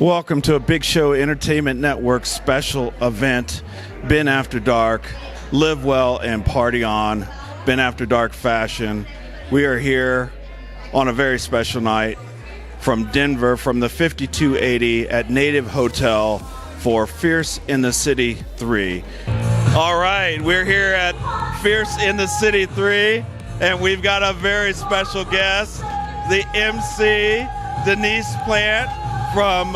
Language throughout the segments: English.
Welcome to a Big Show Entertainment Network special event, Ben After Dark, Live Well and Party On, Ben After Dark Fashion. We are here on a very special night from Denver, from the 5280 at NATIV Hotel for Fierce in the City 3. All right, we're here at Fierce in the City 3, and we've got a very special guest, the MC, Denise Plant, from,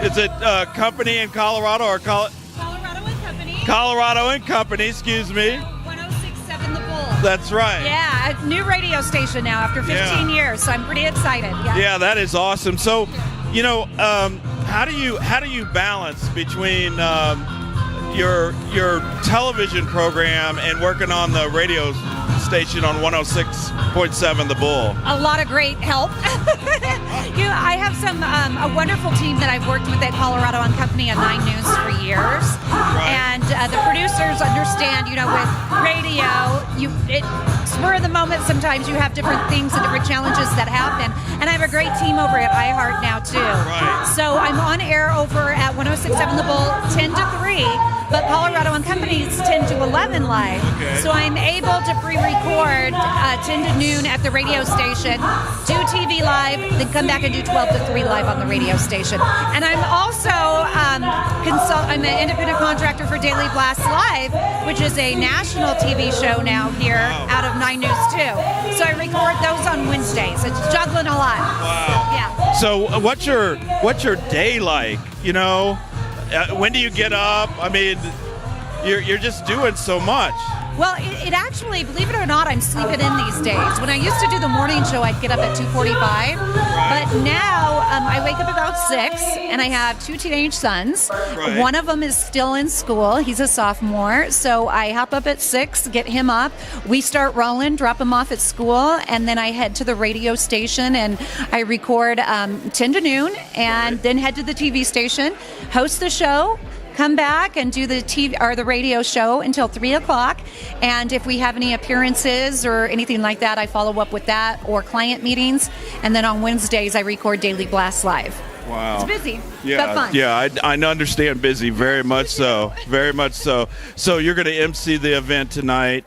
is it company in Colorado or Colorado and Company? Colorado and Company, excuse me. 1067 The Bull. That's right. Yeah, a new radio station now after 15 years, so I'm pretty excited. Yeah, that is awesome. So, you know, how do you balance between your television program and working on the radio station on 106.7 The Bull? A lot of great help. I have a wonderful team that I've worked with at Colorado and Company on 9 News for years. Right. And the producers understand, with radio, spur of the moment, sometimes you have different things and different challenges that happen. And I have a great team over at iHeart now, too. Right. So I'm on air over at 106.7 The Bull 10 to 3, but Colorado and Company is 10 to 11 live. Okay. So I'm able to pre-record 10 to noon at the radio station, do TV live, then come back and do 12 to 3 live on the radio station. And I'm also I'm an independent contractor for Daily Blast Live, which is a national TV show now here out of 9 News too. So I record those on Wednesdays. It's juggling a lot. Wow. Yeah. So what's your day like? When do you get up? I mean, you're just doing so much. Well, it actually, believe it or not, I'm sleeping in these days. When I used to do the morning show, I'd get up at 2:45. But now I wake up about 6, and I have 2 teenage sons. Right. One of them is still in school. He's a sophomore. So I hop up at 6, get him up. We start rolling, drop him off at school, and then I head to the radio station, and I record 10 to noon, and then head to the TV station, host the show, come back and do the TV or the radio show until 3 o'clock. And if we have any appearances or anything like that, I follow up with that or client meetings. And then on Wednesdays, I record Daily Blast Live. Wow. It's busy, yeah, but fun. Yeah, I understand busy, very much so, very much so. So you're going to MC the event tonight.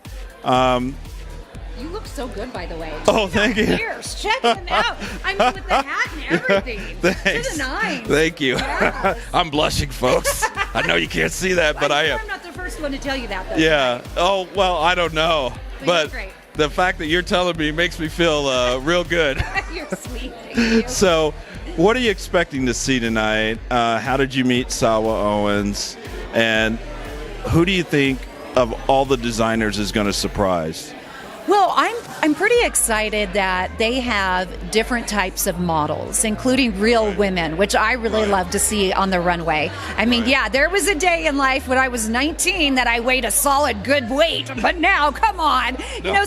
You look so good, by the way. Oh, thank you. Cheers. Check him out. I mean, with the hat and everything. Thanks. To the nines. Thank you. Yes. I'm blushing, folks. I know you can't see that, but I am. I'm not the first one to tell you that, though. Yeah. Oh, well, I don't know. But great. The fact that you're telling me makes me feel real good. You're sweet. Thank you. So, what are you expecting to see tonight? How did you meet Salwa Owens? And who do you think of all the designers is going to surprise? Well, I'm pretty excited that they have different types of models, including real women, which I really love to see on the runway. I mean, there was a day in life when I was 19 that I weighed a solid good weight, but now, come on.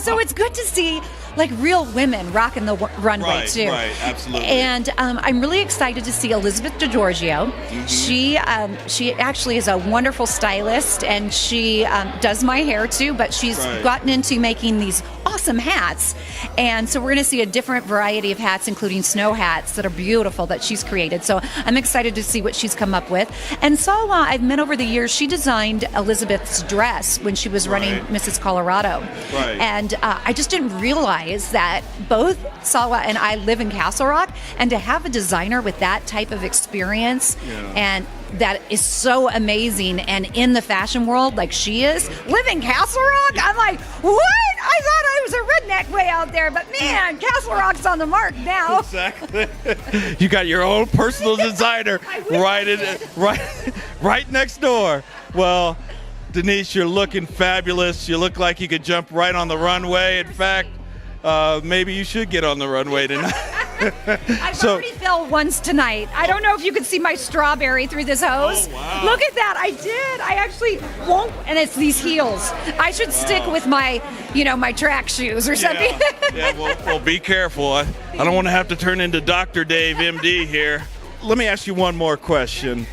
So it's good to see like real women rocking the runway too. Right, absolutely. And I'm really excited to see Elizabeth DeGiorgio. Mm-hmm. She actually is a wonderful stylist, and she does my hair too, but she's gotten into making these awesome hats. And so we're going to see a different variety of hats, including snow hats that are beautiful that she's created. So I'm excited to see what she's come up with. And Salwa, I've met over the years, she designed Elizabeth's dress when she was running Mrs. Colorado. Right. And I just didn't realize that both Salwa and I live in Castle Rock, and to have a designer with that type of experience and that is so amazing and in the fashion world like she is, live in Castle Rock? I'm like, what? I thought I was a redneck way out there, but man, Castle Rock's on the mark now. Exactly. You got your own personal designer right next door. Well, Denise, you're looking fabulous. You look like you could jump right on the runway. In fact, maybe you should get on the runway tonight. I've already fell once tonight. I don't know if you could see my strawberry through this hose. Oh, wow. Look at that. I did. I actually won't. And it's these heels. I should stick with my, my track shoes or something. Well, be careful. I don't want to have to turn into Dr. Dave, MD here. Let me ask you one more question.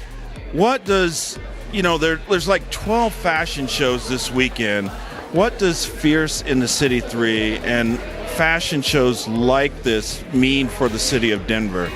What does, there's like 12 fashion shows this weekend. What does Fierce in the City 3 and fashion shows like this mean for the city of Denver?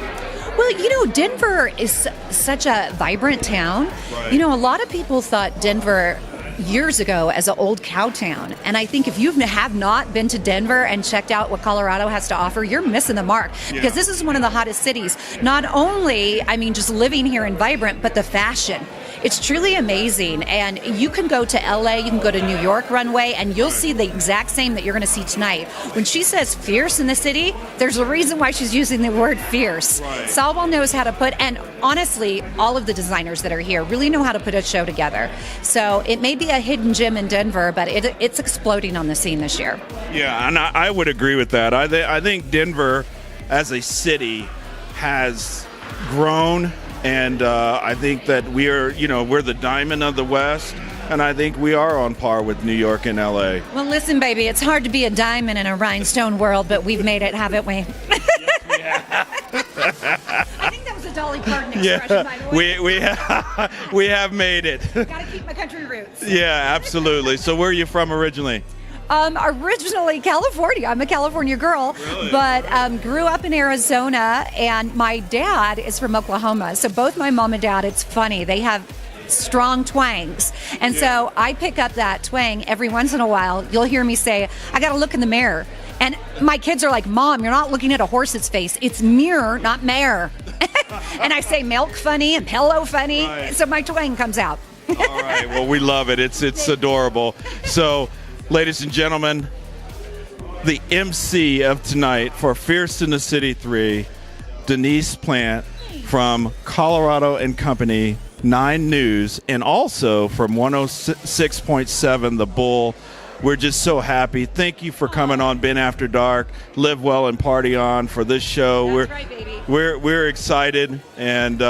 Well, Denver is such a vibrant town. Right. A lot of people thought Denver years ago as an old cow town. And I think if you have not been to Denver and checked out what Colorado has to offer, you're missing the mark. Because this is one of the hottest cities. Not only, just living here and vibrant, but the fashion. It's truly amazing. And you can go to LA, you can go to New York runway, and you'll see the exact same that you're going to see tonight. When she says fierce in the city, there's a reason why she's using the word fierce. Right. Salwa knows how to and honestly, all of the designers that are here really know how to put a show together. So it may be a hidden gem in Denver, but it's exploding on the scene this year. Yeah, and I would agree with that. I think Denver as a city has grown. And I think that we're the diamond of the West, and I think we are on par with New York and LA. Well, listen, baby, it's hard to be a diamond in a rhinestone world, but we've made it, haven't we? Yes, we have. I think that was a Dolly Parton expression, by the way. We have made it. Gotta keep my country roots. Yeah, absolutely. So where are you from originally? Originally California. I'm a California girl, really? But grew up in Arizona, and my dad is from Oklahoma. So both my mom and dad, it's funny, they have strong twangs. And so I pick up that twang every once in a while. You'll hear me say, I got to look in the mirror. And my kids are like, Mom, you're not looking at a horse's face. It's mirror, not mare. And I say milk funny and pillow funny. Right. So my twang comes out. All right. Well, we love it. It's adorable. So, ladies and gentlemen, the MC of tonight for Fierce in the City 3, Denise Plant from Colorado and Company, 9 News, and also from 106.7 The Bull. We're just so happy. Thank you for coming on Ben After Dark, Live Well and Party On for this show. That's right, baby. We're excited, and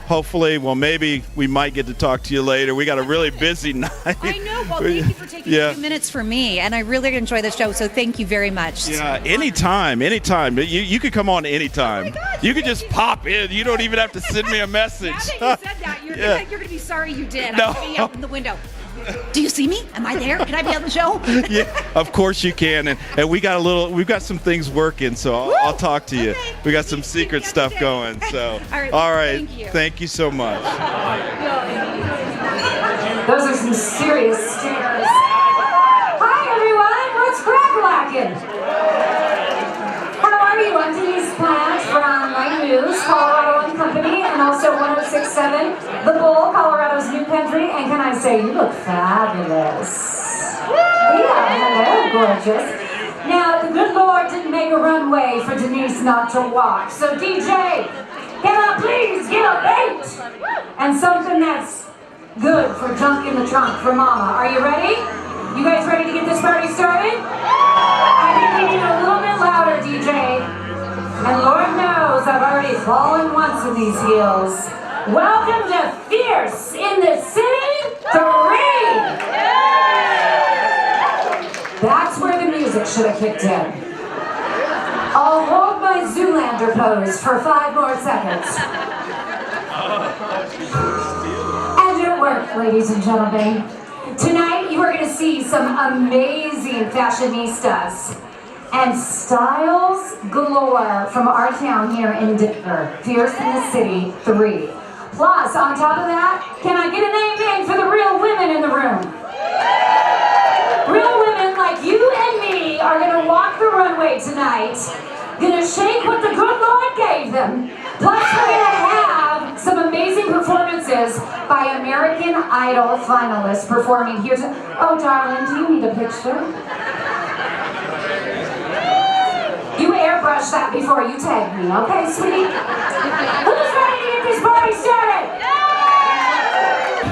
hopefully, maybe we might get to talk to you later. We got a really busy night. I know. Well, thank you for taking a few minutes for me, and I really enjoy the show, so thank you very much. Yeah, anytime. You could come on anytime. Oh my gosh, you could just pop in. You don't even have to send me a message. Now that you said that, you're going to be sorry you did. No. I'm going to be out in the window. Do you see me? Am I there? Can I be on the show? Yeah, of course you can. And we've got some things working, so I'll talk to you. Okay. We got some secret stuff going. So, All right. Thank you so much. Those are some serious stares. Hi everyone, what's crack-lacking? How are you? I'm Denise Plant from 9 News, Colorado and Company, and also 106.7 The Bull, Colorado's new country. And can I say, you look fabulous. Yeah, hello, gorgeous. Now, the good Lord didn't make a runway for Denise not to walk. So DJ, can I please get a bait? And something that's good for junk in the trunk for Mama. Are you ready? You guys ready to get this party started? I think we need a little bit louder, DJ. And Lord knows I've already fallen once in these heels. Welcome to Fierce in the City 3! That's where the music should have kicked in. I'll hold my Zoolander pose for 5 more seconds. And it worked, ladies and gentlemen. Tonight you are going to see some amazing fashionistas and styles galore from our town here in Denver, Fierce in the City 3. Plus, on top of that, can I get an amen for the real women in the room? Real women like you and me are going to walk the runway tonight, going to shake what the good Lord gave them. Plus, we're going to have some amazing performances by American Idol finalists performing here. Oh, darling, do you need a picture? You airbrush that before you tag me, okay, sweetie? Who's ready to get this party started?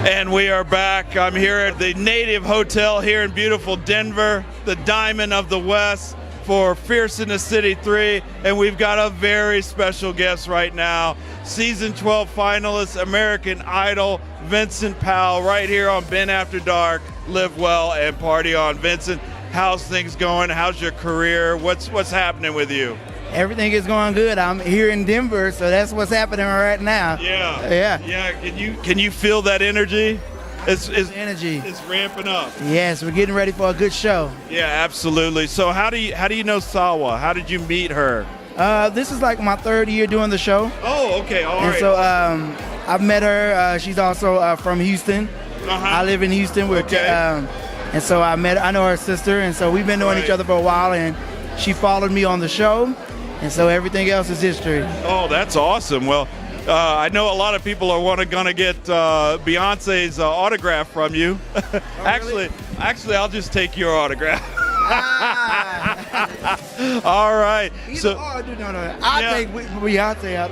And we are back. I'm here at the NATIV Hotel here in beautiful Denver, the Diamond of the West for Fierce in the City 3. And we've got a very special guest right now, Season 12 finalist, American Idol, Vincent Powell, right here on Ben After Dark, Live Well and Party On. Vincent, how's things going? How's your career? What's happening with you? Everything is going good. I'm here in Denver, so that's what's happening right now. Yeah. Can you feel that energy? It's energy. It's ramping up. Yes, we're getting ready for a good show. Yeah, absolutely. So how do you know Salwa? How did you meet her? This is like my 3rd year doing the show. Oh, okay, all And right. so I've met her. She's also from Houston. I live in Houston. And so I know her sister, and so we've been knowing each other for a while, and she followed me on the show, and so everything else is history. Oh, that's awesome. Well, I know a lot of people are gonna get Beyonce's autograph from you. Actually, I'll just take your autograph. All right. So I'll take Beyonce out.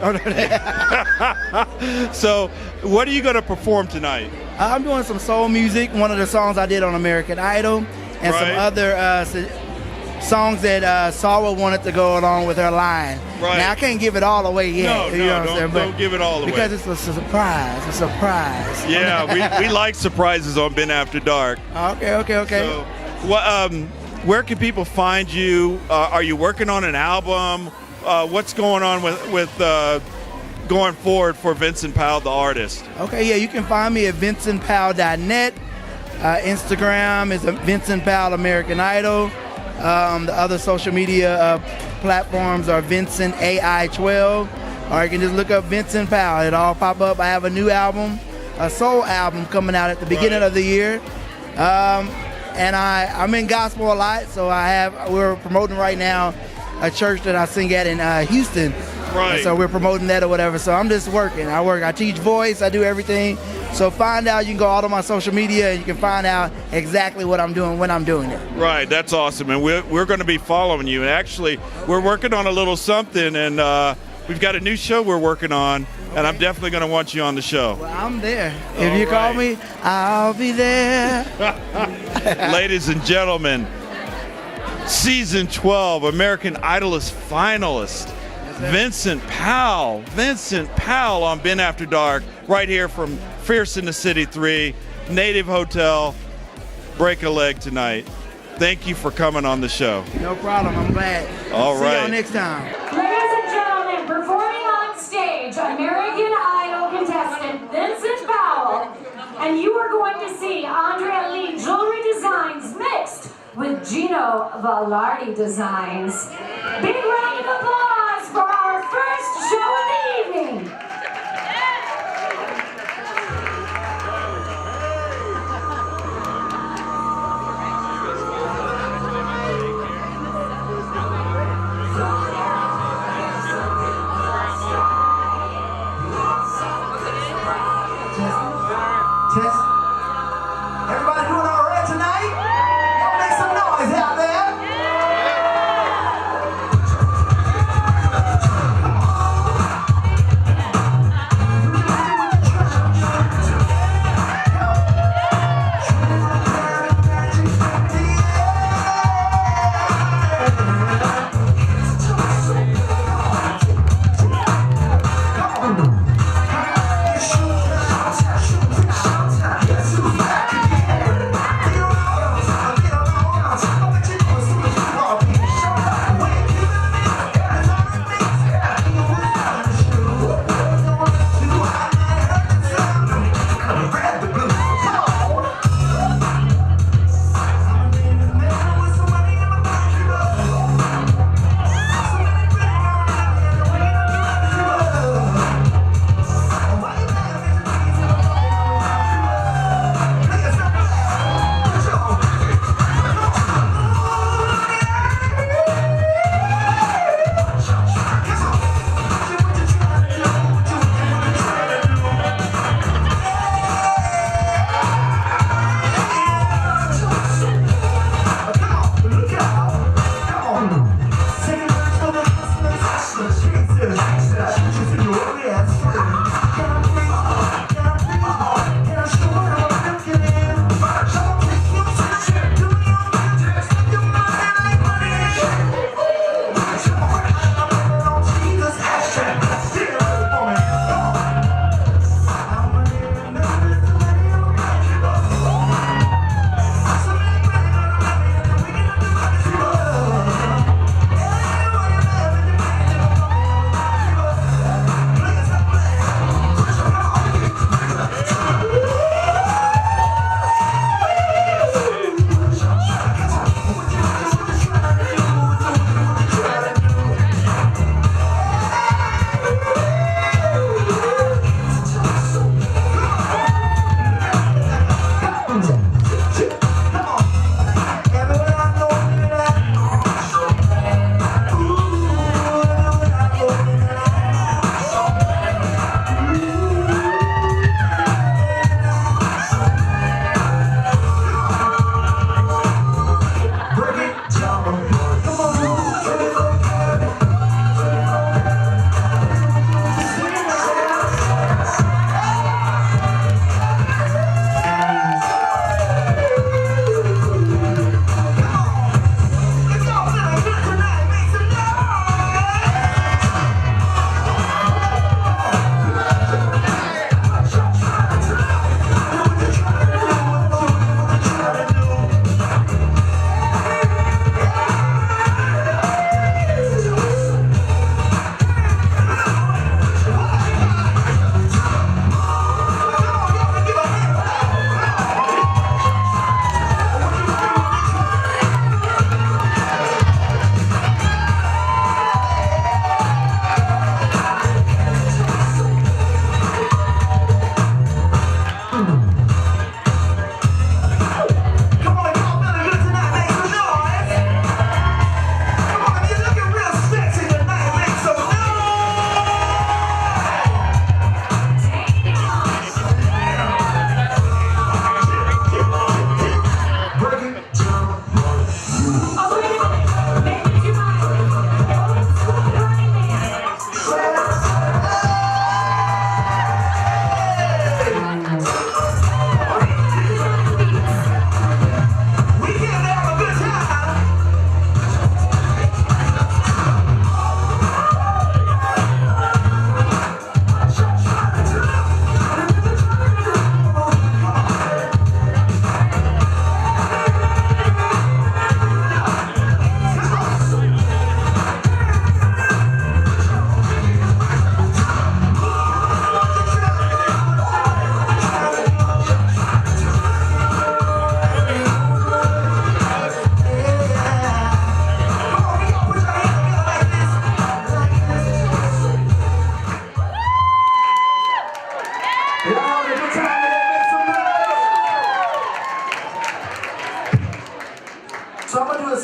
So, what are you gonna perform tonight? I'm doing some soul music, one of the songs I did on American Idol, and some other songs that Salwa wanted to go along with her line. Right. Now, I can't give it all away yet. Don't give it all away. Because it's a surprise. Yeah, we like surprises on Ben After Dark. Okay. So, where can people find you? Are you working on an album? What's going on with going forward for Vincent Powell, the artist? Okay, yeah, you can find me at vincentpowell.net. Instagram is Vincent Powell American Idol. The other social media platforms are Vincent AI12, or you can just look up Vincent Powell. It'll all pop up. I have a new album, a soul album coming out at the beginning of the year. And I'm in gospel a lot, so we're promoting right now a church that I sing at in Houston. Right. And so we're promoting that or whatever. So I'm just working. I teach voice. I do everything. So find out. You can go all to my social media and you can find out exactly what I'm doing when I'm doing it. Right. That's awesome. And we're going to be following you. And actually, we're working on a little something, and we've got a new show we're working on, and I'm definitely going to want you on the show. Well, I'm there. If you call me, I'll be there. Ladies and gentlemen, Season 12 American Idolist finalist, Vincent Powell on Ben After Dark, right here from Fierce in the City 3, Native Hotel. Break a leg tonight. Thank you for coming on the show. No problem. I'm glad. All right. See y'all next time. Ladies and gentlemen, performing on stage, American Idol contestant Vincent Powell. And you are going to see Andrea Li Designs mixed with Gino Vallardi Designs. Big round of applause for our first show of the evening. Everybody doing all right tonight? Y'all make some noise out there.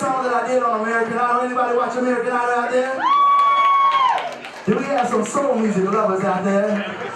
song that I did on American Idol. Anybody watch American Idol out there? Do we have some soul music lovers out there?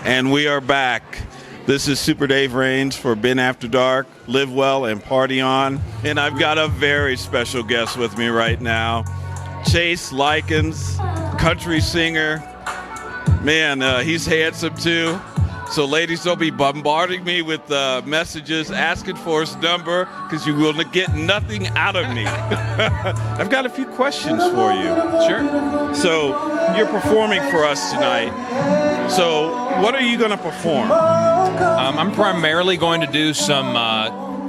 And we are back. This is Super Dave Raines for Been After Dark, Live Well and Party On. And I've got a very special guest with me right now. Chase Likens, country singer. Man, he's handsome too. So ladies, don't be bombarding me with messages asking for his number because you will get nothing out of me. I've got a few questions for you. Sure. So you're performing for us tonight. So what are you going to perform? I'm primarily going to do some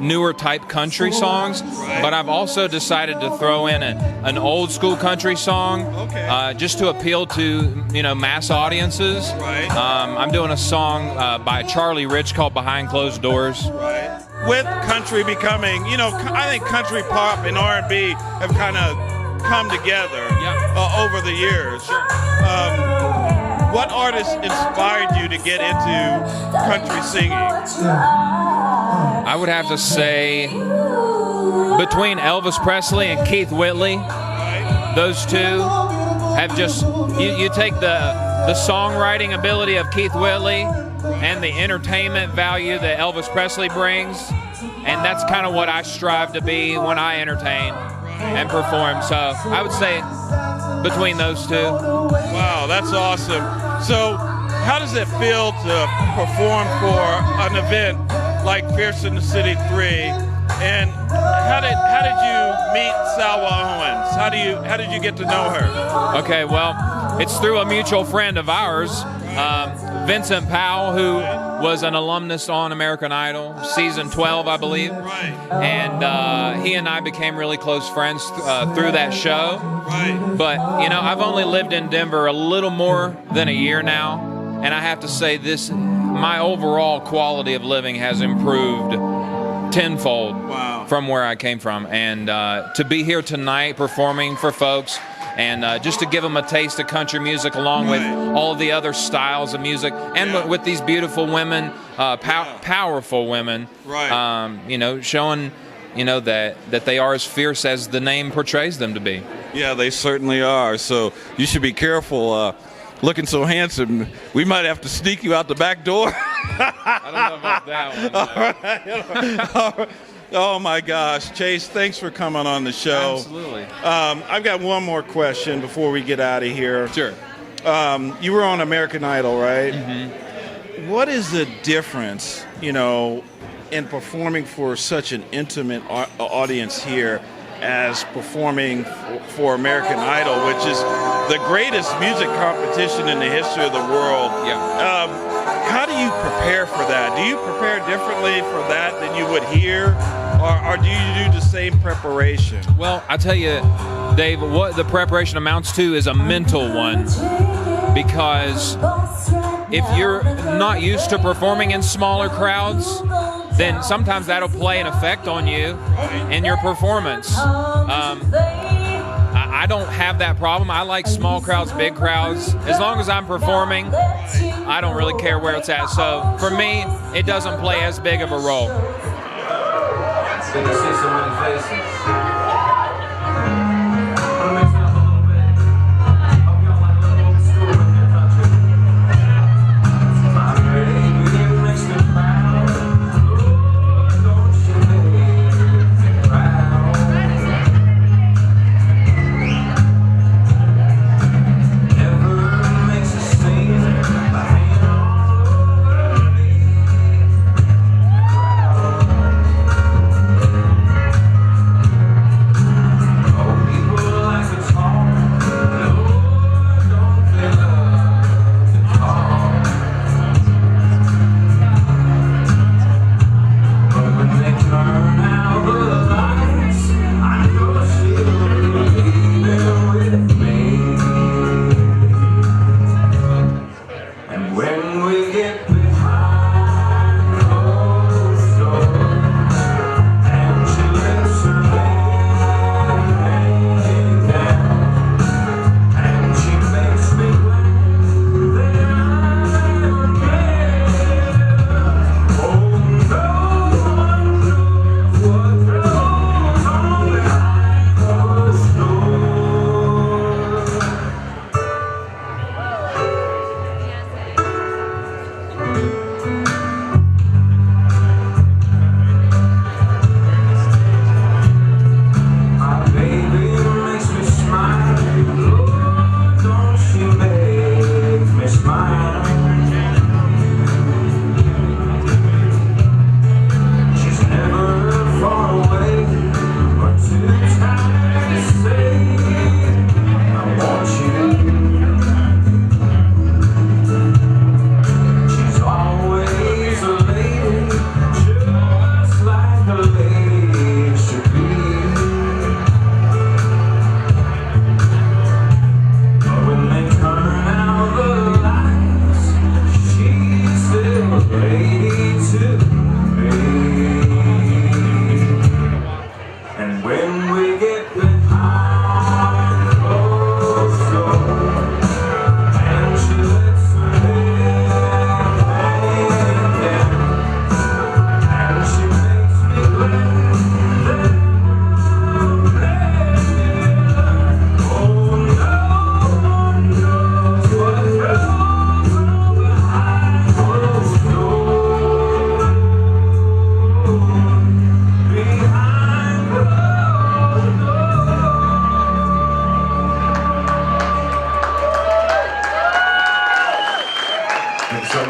newer type country songs, but I've also decided to throw in an old school country song, just to appeal to mass audiences. Right. I'm doing a song by Charlie Rich called Behind Closed Doors. Right. with country becoming, you know, I think country pop and R&B have kind of come together over the years. Sure. What artists inspired you to get into country singing? I would have to say between Elvis Presley and Keith Whitley, those two have just, you take the songwriting ability of Keith Whitley and the entertainment value that Elvis Presley brings, and that's kind of what I strive to be when I entertain and perform. So I would say between those two. Wow, that's awesome. So how does it feel to perform for an event like Fierce in the City 3? And how did you meet Salwa Owens? How did you get to know her? Okay, well, it's through a mutual friend of ours, Vincent Powell, who was an alumnus on American Idol, season 12, I believe. Right. And he and I became really close friends through that show. Right. But, you know, I've only lived in Denver a little more than a year now, and I have to say my overall quality of living has improved tenfold from where I came from. And to be here tonight performing for folks, and just to give them a taste of country music along with all of the other styles of music, and with these beautiful women, powerful women, you know, showing, you know, that they are as fierce as the name portrays them to be. Yeah, they certainly are. So you should be careful. Looking so handsome, we might have to sneak you out the back door. I don't know about that one. All right. Oh my gosh, Chase, thanks for coming on the show. Absolutely. I've got one more question before we get out of here. Sure. You were on American Idol, right? Mm-hmm. What is the difference, you know, in performing for such an intimate audience here as performing for American Idol, which is the greatest music competition in the history of the world? Yeah. How do you prepare for that? Do you prepare differently for that than you would here? Or do you do the same preparation? Well, I tell you, Dave, what the preparation amounts to is a mental one, because if you're not used to performing in smaller crowds, then sometimes that'll play an effect on you and your performance. I don't have that problem. I like small crowds, big crowds. As long as I'm performing, I don't really care where it's at. So for me, it doesn't play as big of a role. It's good to see so many faces.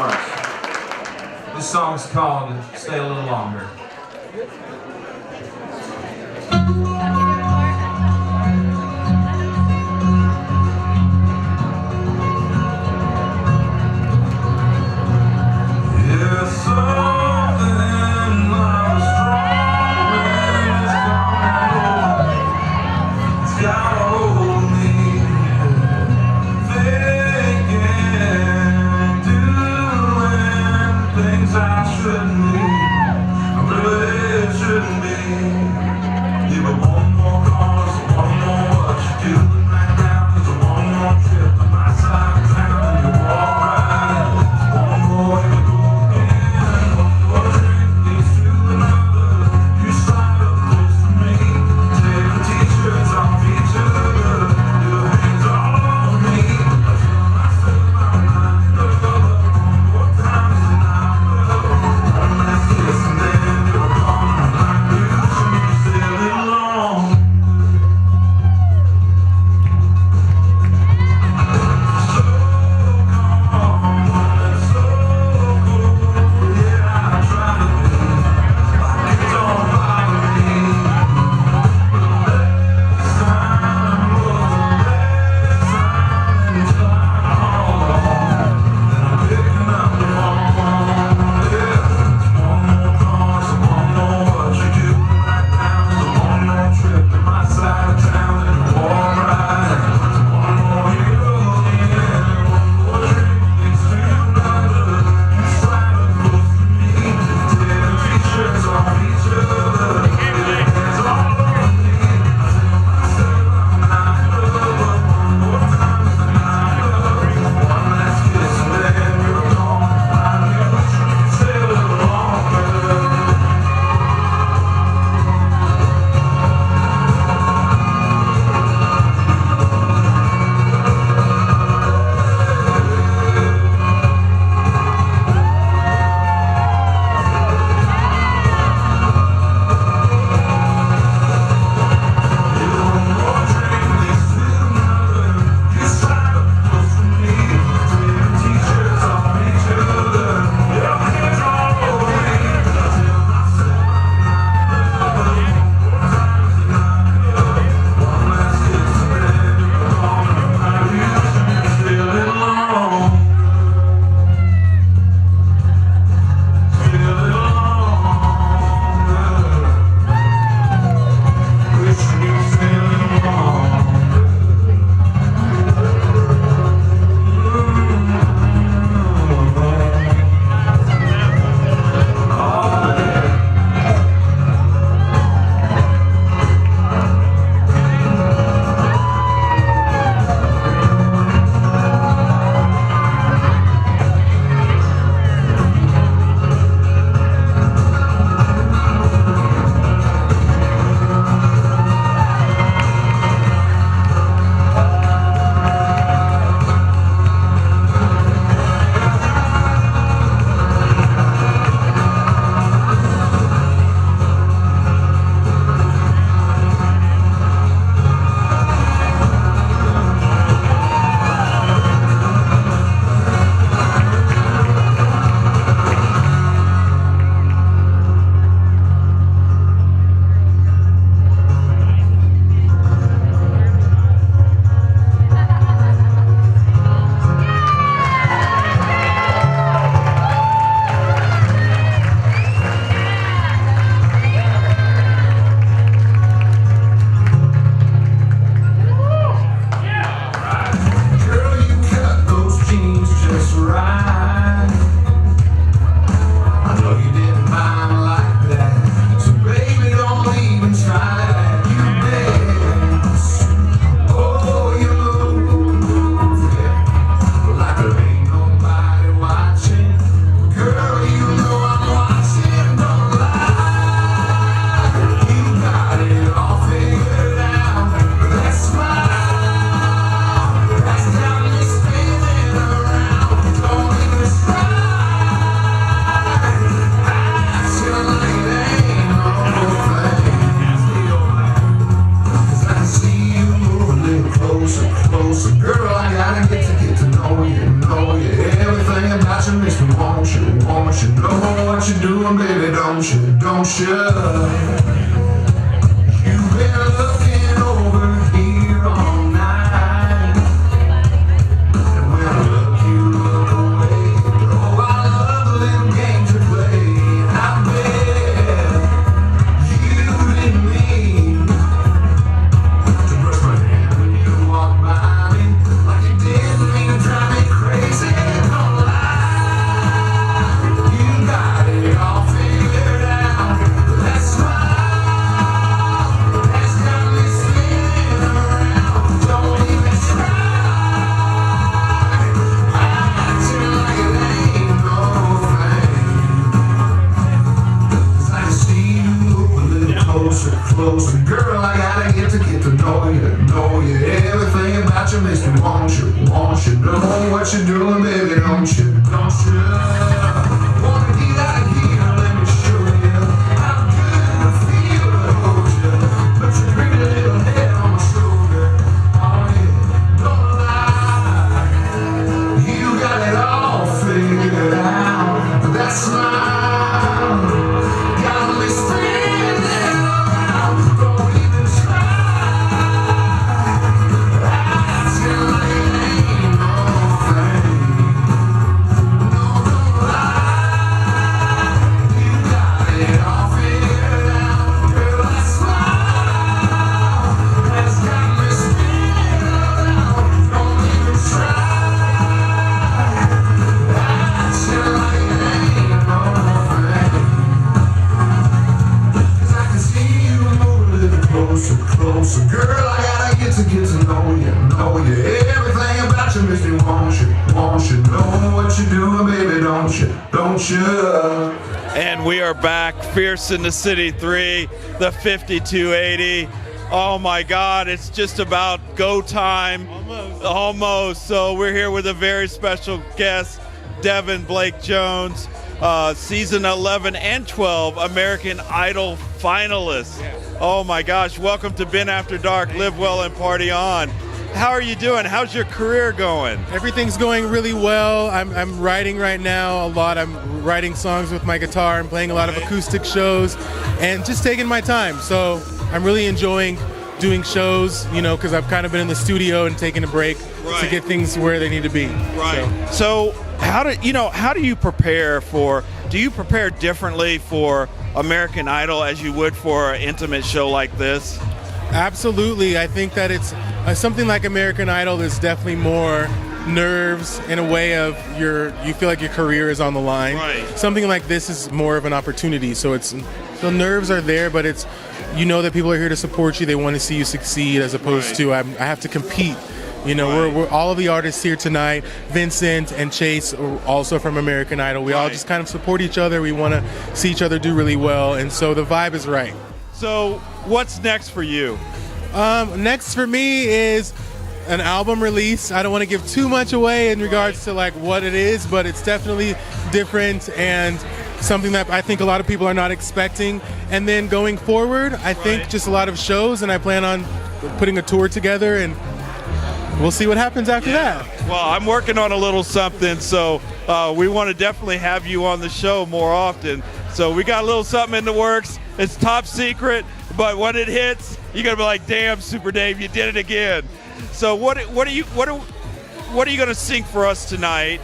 much. This song's called Stay a Little Longer. Stay won't you know what you're doing, baby, don't you? You've been looking over here all night, and when I look, you look away. Oh, I love the little games you play. I bet you didn't mean to brush my hand when you walked by me, like you didn't mean to drive me crazy. Don't lie, you got it all figured out. That smile has got me spinning around. Don't even try acting like it ain't no thing. 'Cause I can see you move a little closer. Girl, I gotta get to know you. Everything about you makes me want you know what you're doing, baby, don't you? Wanna get out of here, let me show you how good I feel to hold you. Put your pretty little head on my shoulder. Oh yeah, don't lie, you got it all figured out. That smile got me spinning around. Don't even try acting like it ain't no thing. No, don't lie, you got it all figured out. Girl, that smile has got me spinning around. Don't even try acting like it ain't no thing. 'Cause I can see you move a little closer. Girl, I gotta get to know you. Everything about you makes me want you know what you're doing, baby, don't you? And we are back, Fierce in the City 3, the 5280. Oh my God, it's just about go time. Almost. So we're here with a very special guest, Devin Blake Jones, season 11 and 12 American Idol finalist. Oh my gosh, welcome to Been After Dark, Live Well and Party On. How are you doing? How's your career going? Everything's going really well. I'm writing right now a lot. I'm writing songs with my guitar and playing a lot of acoustic shows and just taking my time. So I'm really enjoying doing shows, because I've kind of been in the studio and taking a break to get things where they need to be. Right. So how do you prepare for, do you prepare differently for American Idol as you would for an intimate show like this? Absolutely. I think that it's something like American Idol is definitely more nerves in a way of you feel like your career is on the line. Right. Something like this is more of an opportunity. So the nerves are there, but it's, that people are here to support you. They want to see you succeed as opposed to I have to compete. We're all of the artists here tonight. Vincent and Chase are also from American Idol. We all just kind of support each other. We want to see each other do really well. And so the vibe is right. So what's next for you? Next for me is an album release. I don't want to give too much away in regards to like what it is, but it's definitely different and something that I think a lot of people are not expecting. And then going forward, I think just a lot of shows, and I plan on putting a tour together, and we'll see what happens after that. Well, I'm working on a little something, so we want to definitely have you on the show more often. So we got a little something in the works. It's top secret, but when it hits, you're gonna be like, "Damn, Super Dave, you did it again." So what are you gonna sing for us tonight?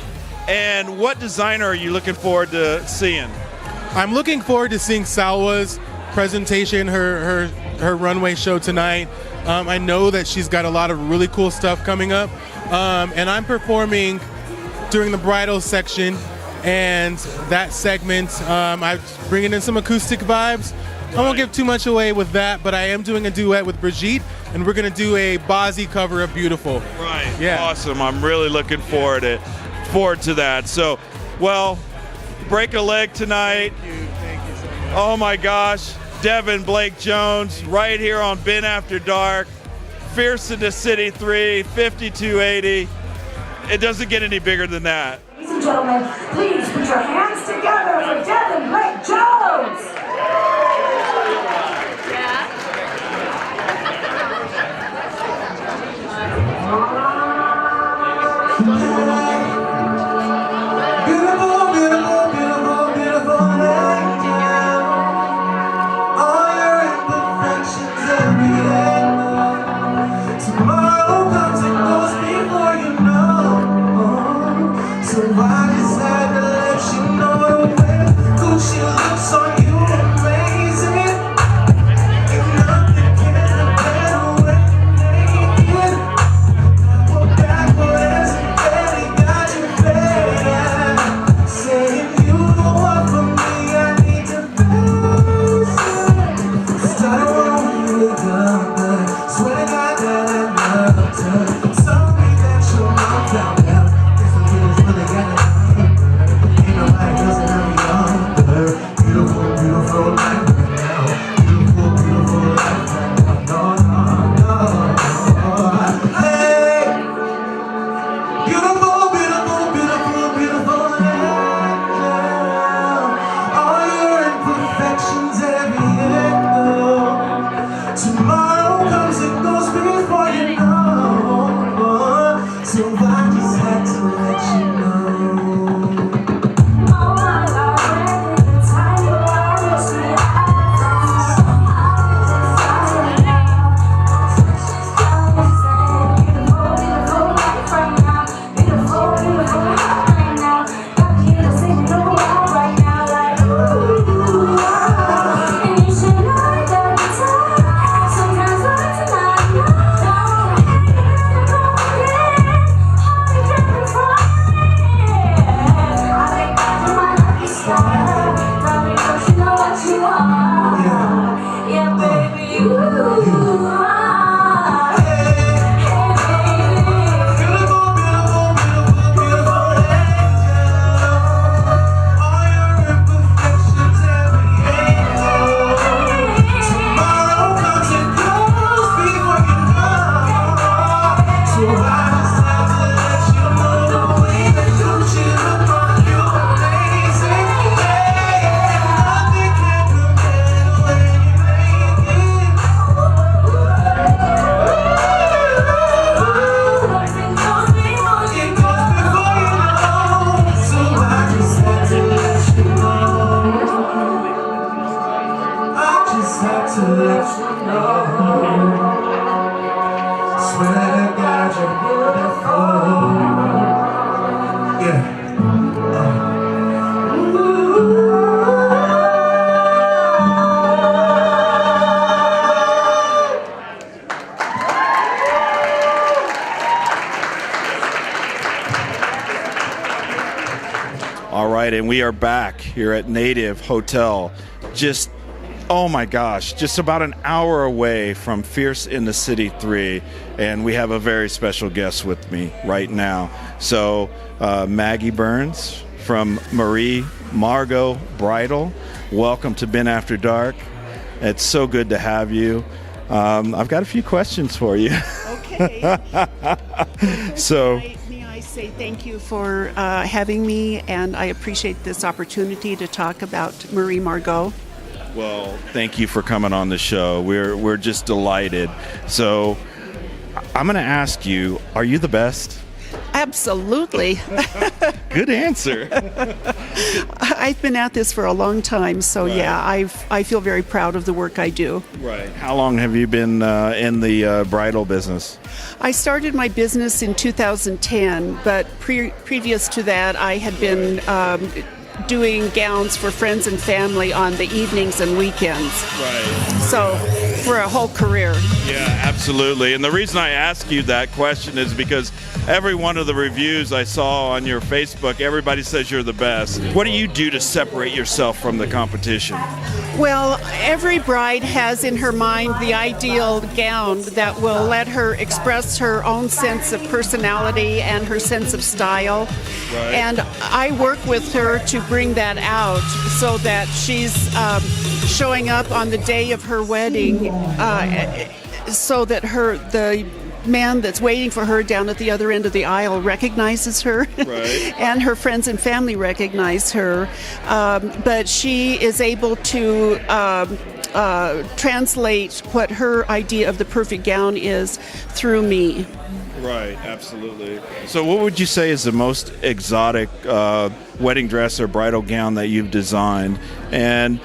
And what designer are you looking forward to seeing? I'm looking forward to seeing Salwa's presentation, her runway show tonight. I know that she's got a lot of really cool stuff coming up, and I'm performing during the bridal section, and that segment I'm bringing in some acoustic vibes. I won't give too much away with that, but I am doing a duet with Brigitte, and we're gonna do a Bozzy cover of Beautiful. Right. Yeah. Awesome. I'm really looking forward to that. So, well, break a leg tonight. Thank you so much. Oh my gosh, Devin Blake Jones, right here on Been After Dark, Fierce in the City 3, 5280. It doesn't get any bigger than that. Ladies and gentlemen, please put your hands together for Devin Blake Jones. Beautiful, beautiful. Swear to God you're beautiful. Yeah. All right, and we are back here at NATIV Hotel. Just, oh my gosh, just about an hour away from Fierce in the City 3, and we have a very special guest with me right now. So, Maggie Burns from Marie-Margot Bridal, welcome to Been After Dark. It's so good to have you. I've got a few questions for you. Okay. So, may I say thank you for having me, and I appreciate this opportunity to talk about Marie-Margot. well, thank you for coming on the show. We're just delighted. So, I'm going to ask you, are you the best? Absolutely. Good answer. I've been at this for a long time, so Right. yeah, I feel very proud of the work I do. Right. How long have you been in the bridal business? I started my business in 2010, but previous to that, I had been doing gowns for friends and family on the evenings and weekends. Right. So, for a whole career. Yeah, absolutely. And the reason I ask you that question is because every one of the reviews I saw on your Facebook, everybody says you're the best. What do you do to separate yourself from the competition? Well, every bride has in her mind the ideal gown that will let her express her own sense of personality and her sense of style. Right. And I work with her to bring that out so that she's showing up on the day of her wedding so that the man that's waiting for her down at the other end of the aisle recognizes her. Right. And her friends and family recognize her. But she is able to translate what her idea of the perfect gown is through me. Right, absolutely. So what would you say is the most exotic wedding dress or bridal gown that you've designed? And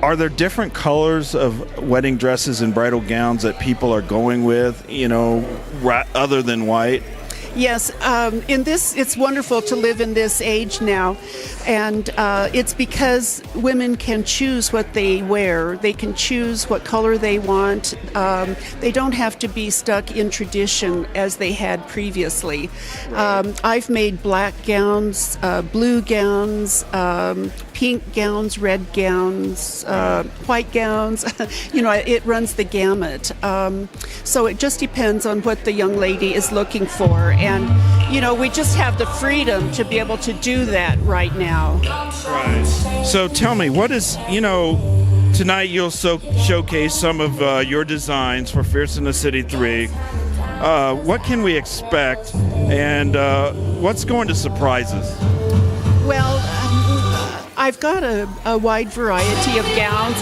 are there different colors of wedding dresses and bridal gowns that people are going with, other than white? Yes, it's wonderful to live in this age now, and it's because women can choose what they wear. They can choose what color they want. They don't have to be stuck in tradition as they had previously. I've made black gowns, blue gowns, pink gowns, red gowns, white gowns. It runs the gamut. So it just depends on what the young lady is looking for. And, we just have the freedom to be able to do that right now. Right. So tell me, what is, tonight you'll showcase some of your designs for Fierce in the City 3. What can we expect, and what's going to surprise us? Well, I've got a wide variety of gowns.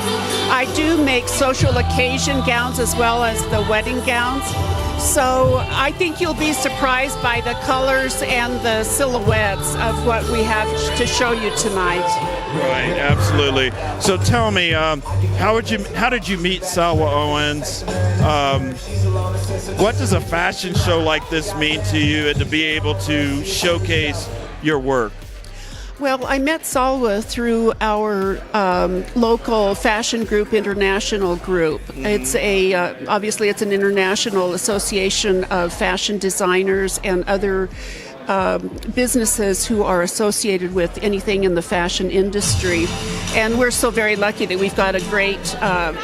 I do make social occasion gowns as well as the wedding gowns. So I think you'll be surprised by the colors and the silhouettes of what we have to show you tonight. Right, absolutely. So tell me, how did you meet Salwa Owens? What does a fashion show like this mean to you, and to be able to showcase your work? Well, I met Salwa through our local fashion group, international group. Mm-hmm. It's obviously it's an international association of fashion designers and other businesses who are associated with anything in the fashion industry. And we're so very lucky that we've got a great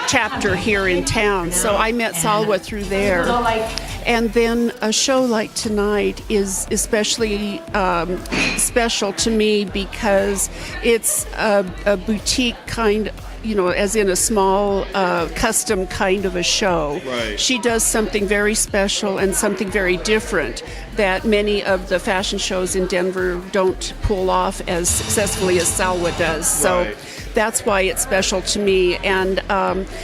chapter here in town. So I met Salwa through there. And then a show like tonight is especially special to me because it's a boutique kind, as in a small custom kind of a show. Right. She does something very special and something very different that many of the fashion shows in Denver don't pull off as successfully as Salwa does. So. Right. That's why it's special to me, and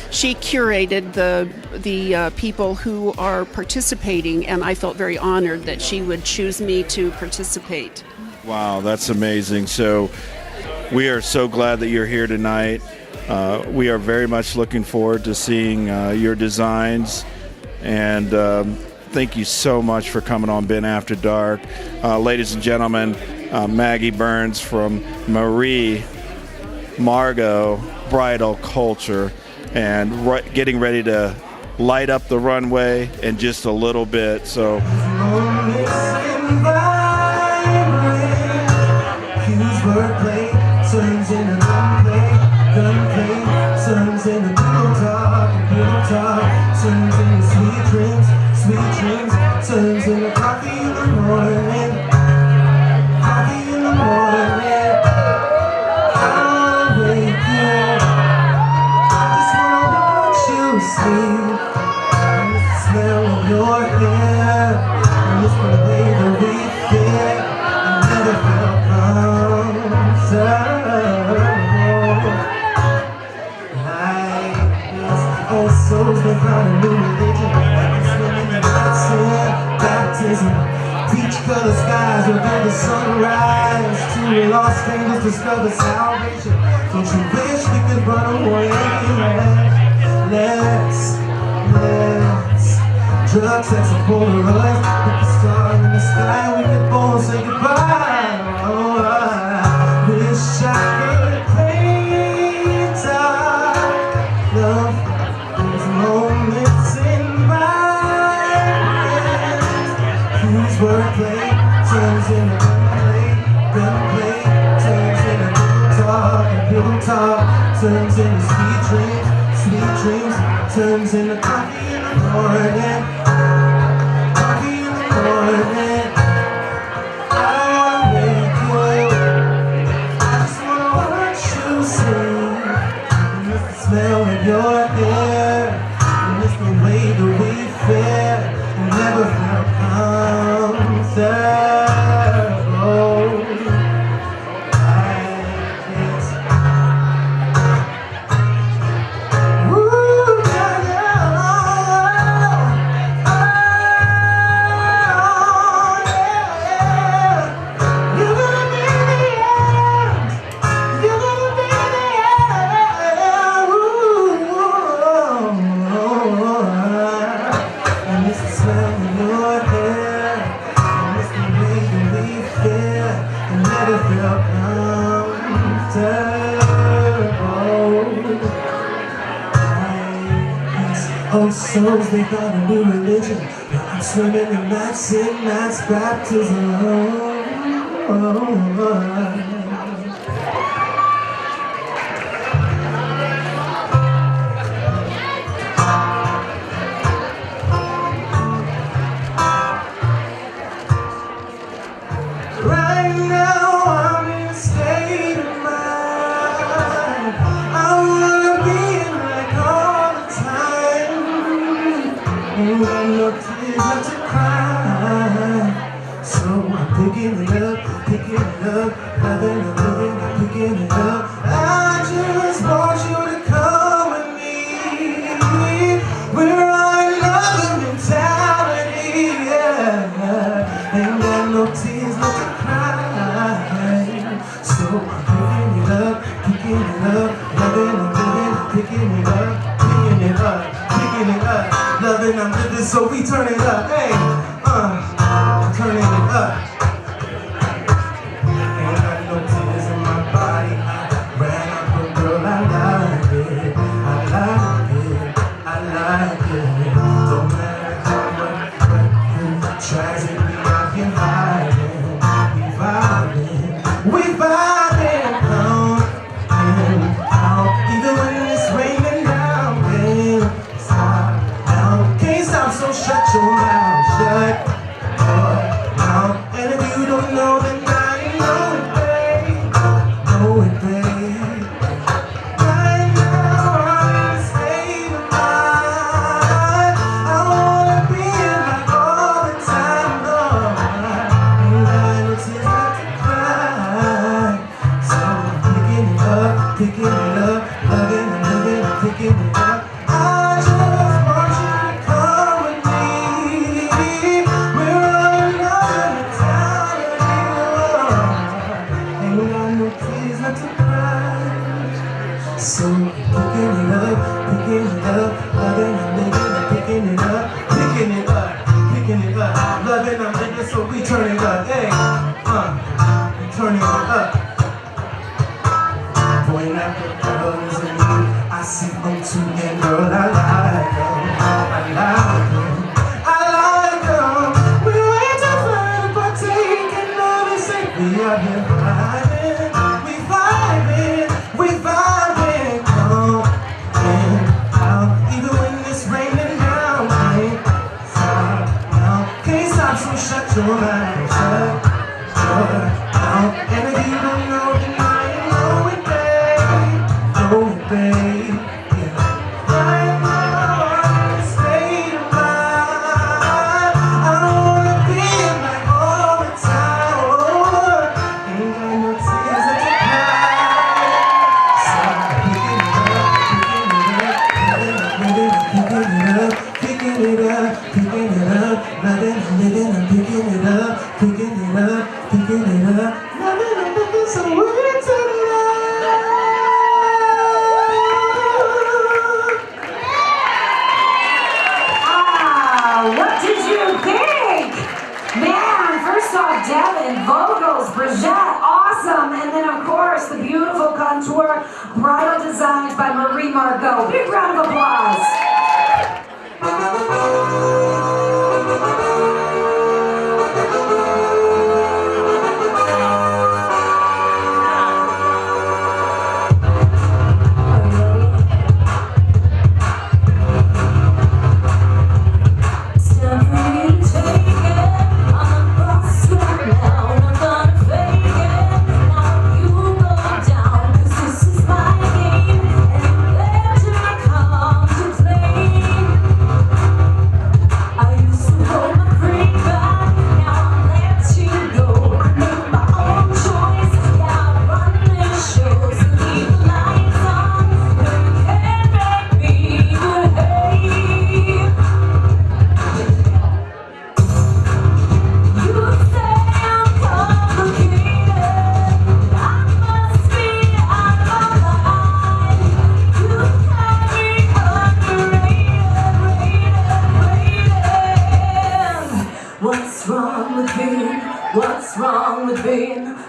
she curated the people who are participating, and I felt very honored that she would choose me to participate. Wow, that's amazing. So we are so glad that you're here tonight. We are very much looking forward to seeing your designs, and thank you so much for coming on Ben After Dark. Ladies and gentlemen, Maggie Burns from Marie-Margot Bridal Culture, and getting ready to light up the runway in just a little bit. So wordplay turns into gunplay, turns into pillow talk, turns into sweet dreams, turns into coffee in the morning, I'll wake you, I just wanna watch you sleep, and the smell of your hair, and it's the way that we fit, I never felt old souls, they found a new religion, swimming in baptism, peach-colored skies without the sunrise, two lost angels discover salvation. Don't you wish we could run away? Let's drug sex and Polaroids, put the star in the sky, we could both say goodbye. Oh, I wish I could paint our love. Moments in my hands, whose wordplay turns into gunplay, turns into pillow talk, turns into sweet dreams, turns into coffee in the morning, I'll wake you, I just wanna watch you sing, and the smell of your hair, the way that we feel, never felt comfortable. You're gonna be the end. You're gonna be the end. And it's the smell of your hair, and it's the way that we feel, and never felt comfortable. Old souls, they found a new religion. I'm swimming in nights baptism. Right now I'm in a state of mind, I wanna be like all the time, and I know tears not to cry, so I'm picking it up, loving, picking it up. I just want you to come with me, we're on another mentality, yeah, ain't got no tears left to cry, so I'm picking it up, loving, picking it up, loving, I'm living, so we turn it up, hey, turning it up. Ain't got no tears in my body, I ran up a girl, I like it, don't matter how much, who tries it, we not can hide it, we vibing, out, even when it's raining down, can't stop, so shut your mouth, shut your mouth, and if you don't know, then I know it, babe, right now I'm in a state of mind, I wanna be like all the time, Lord, ain't got no tears left to cry, so I'm picking it up, loving, picking it up. I just want you to come with me, we're on another mentality, ain't got no tears left to cry, So picking it up, loving I'm living and picking it up, picking it up, picking it up, loving I'm living, so we turn it up, hey, turning it up. Going after girls and you, I see them too, and girl, I like them, I like them. We way too far to partake in love and say we are here vibing, we vibing, come in, out, even when it's raining down, can't stop, so shut your mouth, shut your mouth, and if you don't know, then I know it, babe, yeah. Right now, state of mind, I don't wanna be like all the time, ain't got no tears to picking it up, loving, I'm living, I'm picking it up, loving, I'm living, so we're turning it up. What did you think? Man, first off, Devin, vocals, Bridal, awesome. And then, of course, the beautiful Couture Bridal Designs by Marie-Margot. Big round of applause.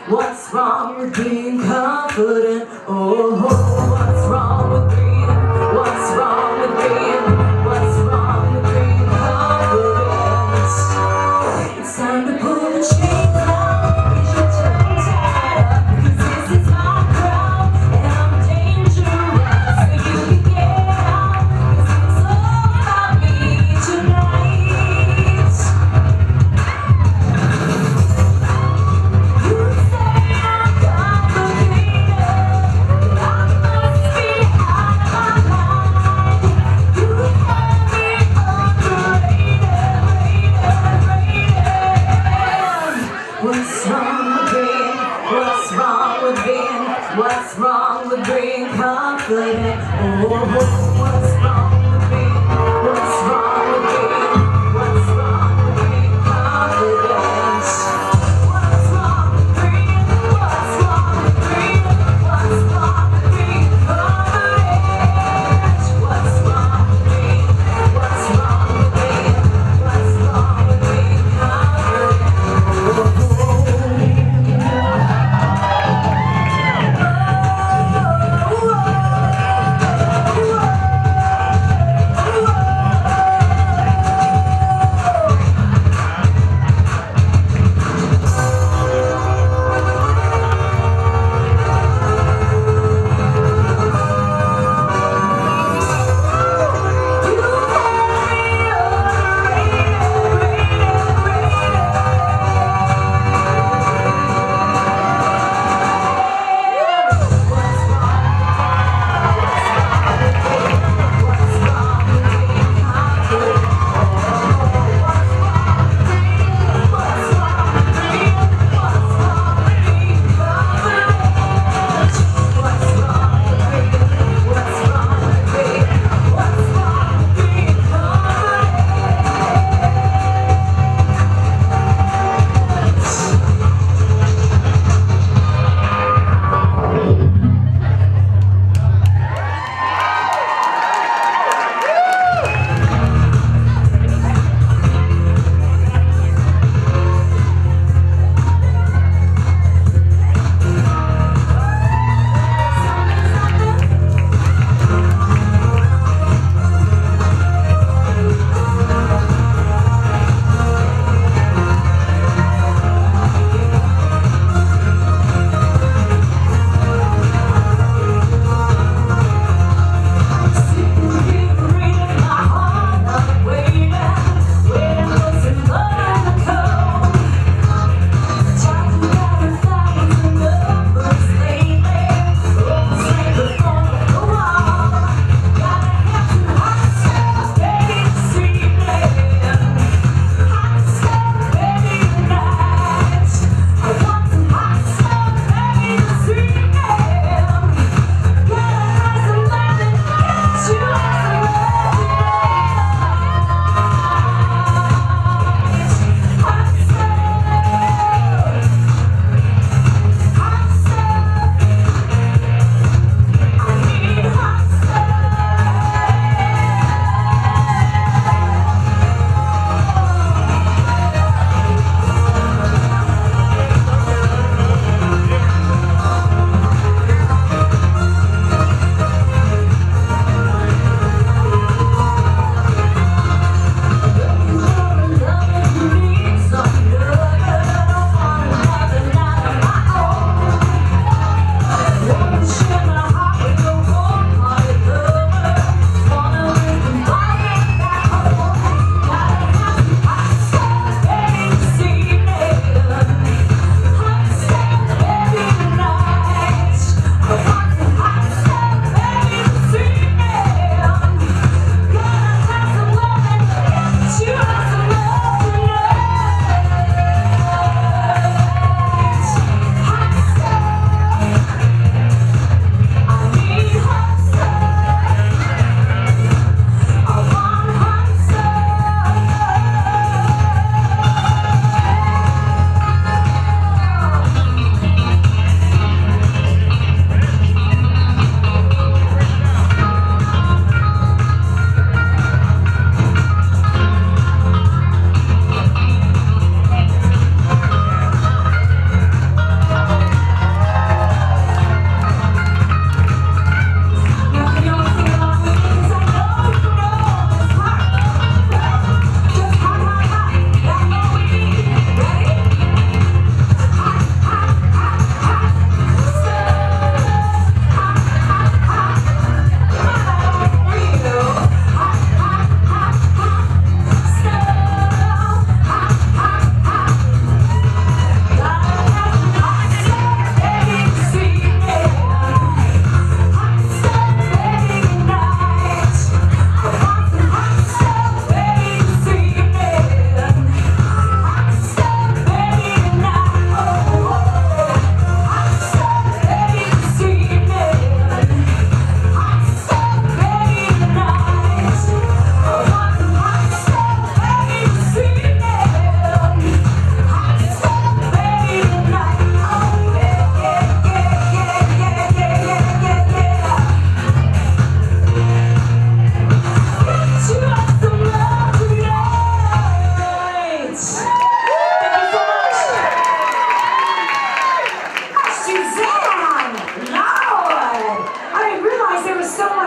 What's wrong with being confident? Oh, what's wrong with being? What's wrong with being? What's wrong with being confident? It's time to pull the chains out, get your tongue tied up, 'cause this is my crowd and I'm dangerous. So you can get out, 'cause it's all about me tonight. What's wrong with being confident? Oh, what's wrong with being? What's wrong with being? What's wrong with being confident? What's wrong with being? What's wrong with being? What's wrong with being confident? What's wrong with being? What's wrong with being? What's wrong with being confident?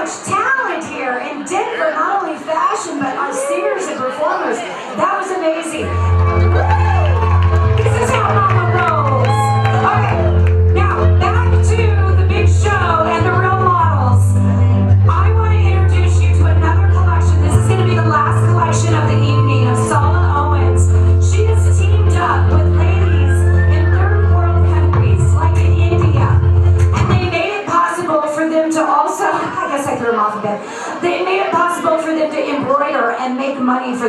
much talent here in Denver, not only fashion, but our singers and performers. That was amazing. This is how Mama rolls. Okay, now back to the big show and the real models. I want to introduce you to another collection. This is going to be the last collection of the evening of Salwa Owens. She has teamed up with ladies in third world countries like in India. And they made it possible for them to also, I guess I threw them off a bit. They made it possible for them to embroider and make money for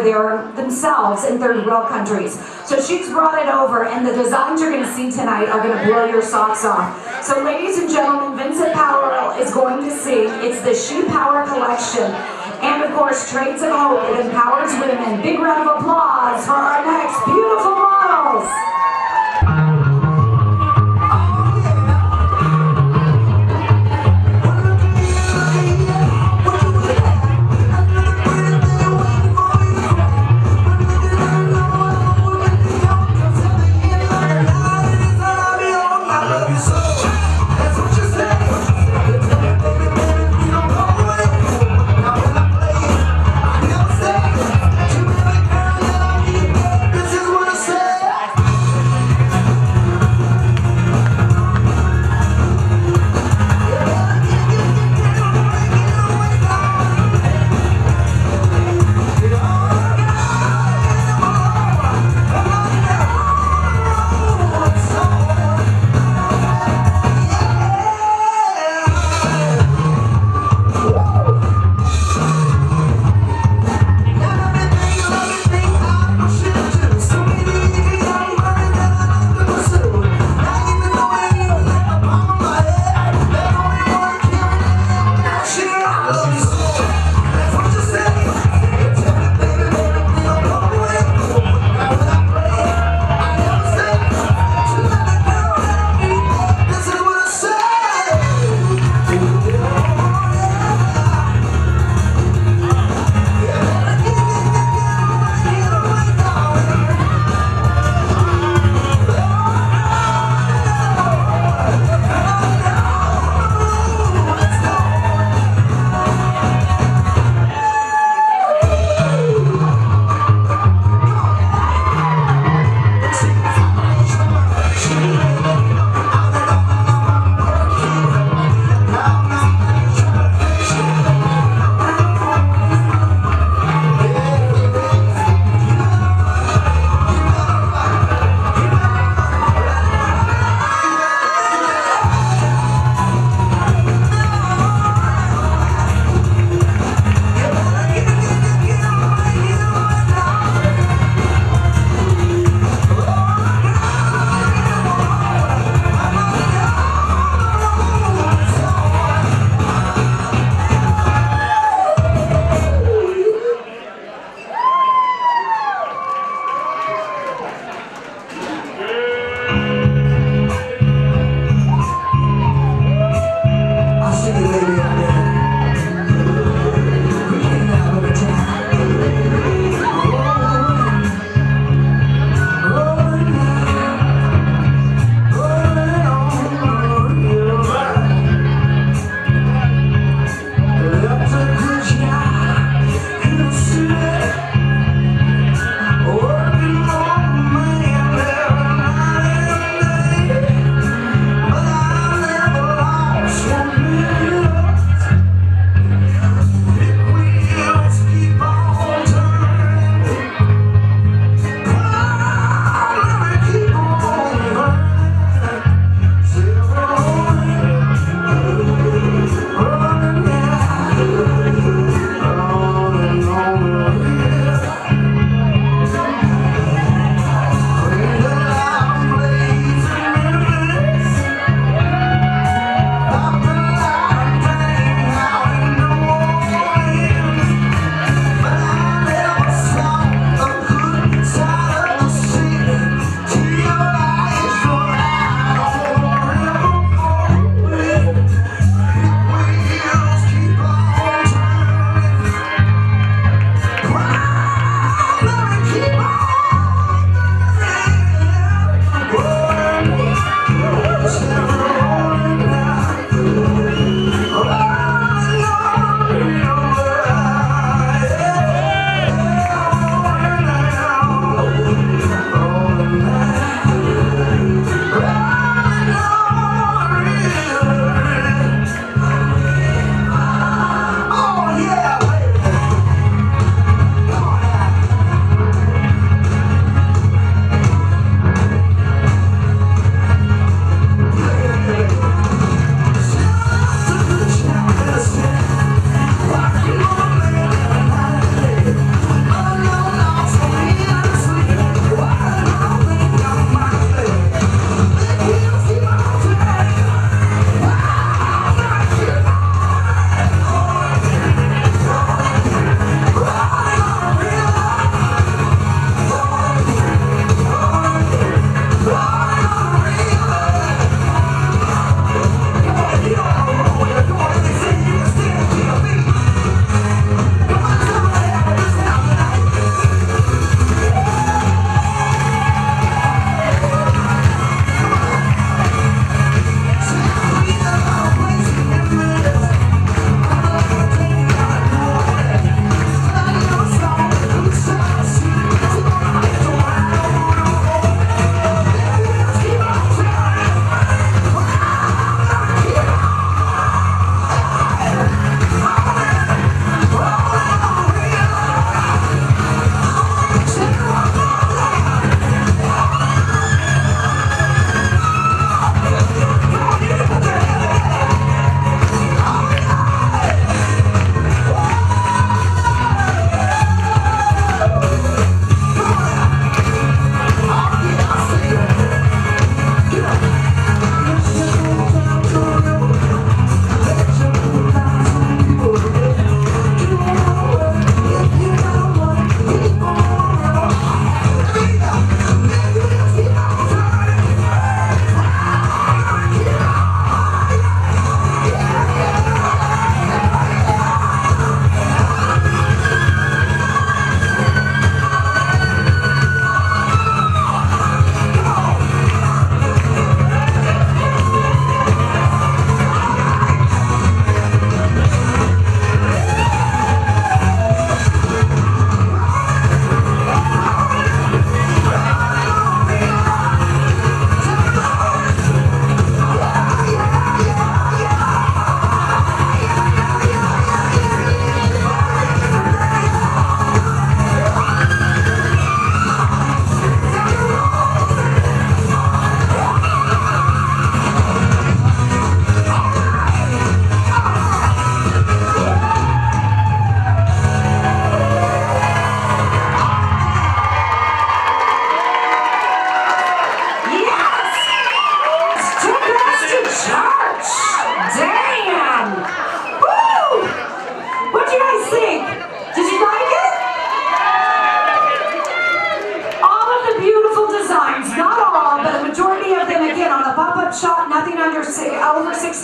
themselves in third world countries. So she's brought it over, and the designs you're going to see tonight are going to blow your socks off. So ladies and gentlemen, Vincent Powell is going to sing. It's the She Power collection. And of course, Trades of Hope. It empowers women. Big round of applause for our next beautiful models. This is what I say.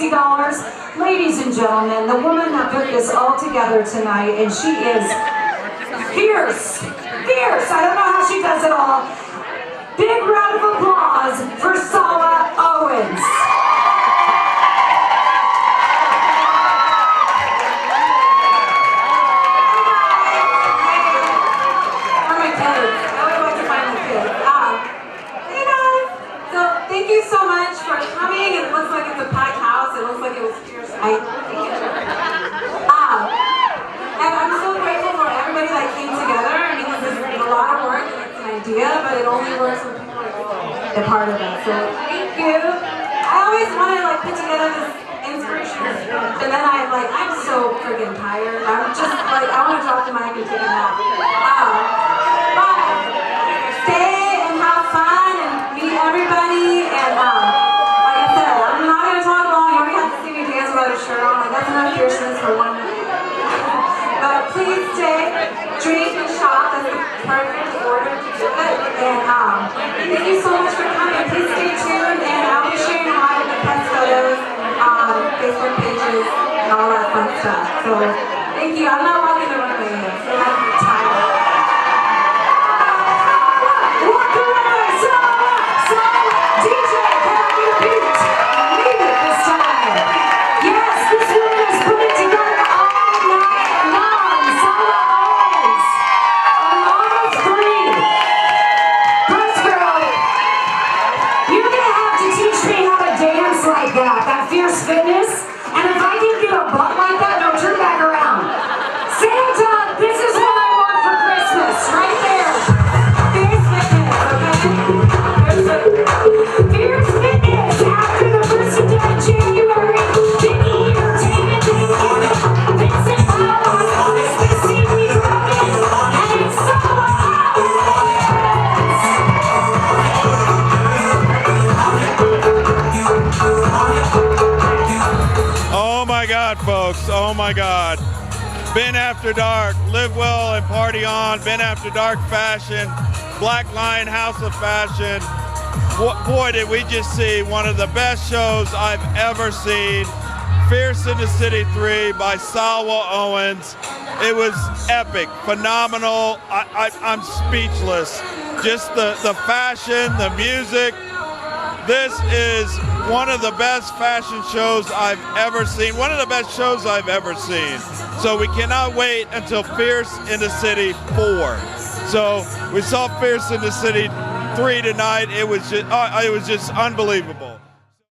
$60. Ladies and gentlemen, the woman that put this all together tonight, and she is fierce. Fierce. I don't know how she does it all. Big round of applause for Salwa Owens. Thank you so much for coming. It looks like it's a packed house. It looks like it was fierce. And I'm so grateful for everybody that came together. I mean, this is a lot of work and it's an idea, but it only works when people are a part of it. So thank you. I always want to put together this inspirational speech, and then I'm so freaking tired. I'm just I want to drop the mic and take a nap. But stay and have fun and meet everybody. And like I said, I'm not going to talk long. You already have to see me dance without a shirt on. That's enough fierceness for 1 minute. But please stay, drink, and shop. That's the perfect order to do it. And thank you so much for coming. Please stay tuned, and I'll be sharing a lot of the best photos, Facebook pages, and all that fun stuff. So thank you. I'm not walking the runway yet, so I'm tired. DJ, can I get a beat? Lead it this time. Yes, this woman has put it together all night long. Salwa Owens, along with 3. Press girl, you're gonna have to teach me how to dance like that fierce fitness. And if I can get a butt like that, no, turn back around. Santa, this is what I want for Christmas, right there. Fierce fitness, okay? Fierce fitness after the 1st of January. Biggie Entertainment Vincent Powell, this scene we rockin', and it's Salwa Owens. Oh my God, folks. Oh my God. Been After Dark, live well and party on. Been After Dark fashion, Black Lion House of Fashion. Boy, did we just see one of the best shows I've ever seen. Fierce in the City 3 by Salwa Owens. It was epic, phenomenal. I'm speechless. Just the fashion, the music. This is one of the best fashion shows I've ever seen. One of the best shows I've ever seen. So we cannot wait until Fierce in the City 4. So we saw Fierce in the City 3 tonight. It was just unbelievable.